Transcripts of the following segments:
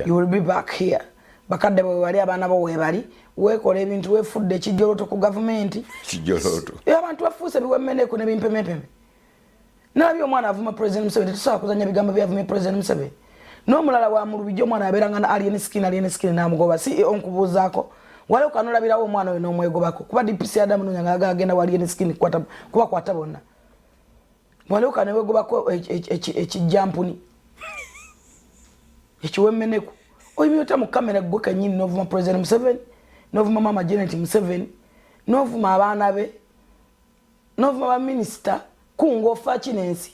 You will be back here. Bakadde bwe wali abana bo webali wekola ebintu wefudde kijoloto ku government kijoloto abantu bafuuse biwemmeneko ne bimpemepeme nabyo omwana avuma president Museveni tusobola kuzanya bigambo byavuma president Museveni n'omulala wa mu lubijjo omwana abeeranga na alien skin n'amugoba si onkubuuzaako wali okanolabirawo omwana oyo n'omwegobako kuba DPC Adamu Nonyanga agenda wa alien skin kuba kwata bonna wali okanewegobako ekijjampuni ekiwemmeneko oyimyota mu kamera gwe kanyini novuma president Museveni novuma mama Janet Museveni novuma abaana be novuma ba minister kungofa kinensi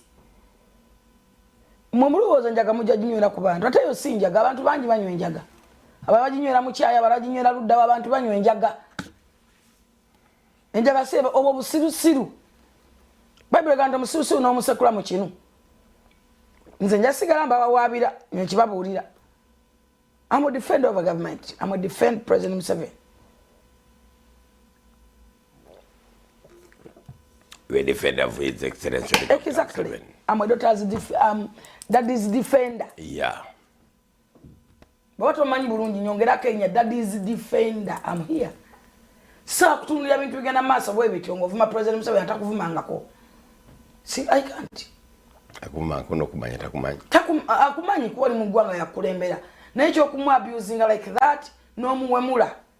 mumuluwoza njaga mujja jinywera ku bantu ate yo sinjaga abantu bangi banywa enjaga ababajinywera mu kyaya barajinywera ludda abantu banywa enjaga sebe obo busirusiru Bible ganda musirusiru n'omusekula mu kinu nze njasigala mbabawaabira nkibabuulira I'm a defender of a government. I'm a defend President Museveni. We defender of His Excellency. Exactly. I'm a daughter's that is defender. Yeah. But what man Burundi nyongera Kenya that is defender. I'm here. Sa kutunulira bintu bigenda massa bwe bityo ng'ovuma President Museveni atakuvumangako. See, I can't. Akumanya takumanyi. Akumanyi kuba ali mu ggwanga yakulembera. Naye ekyokumu abusing like that n'omuwemula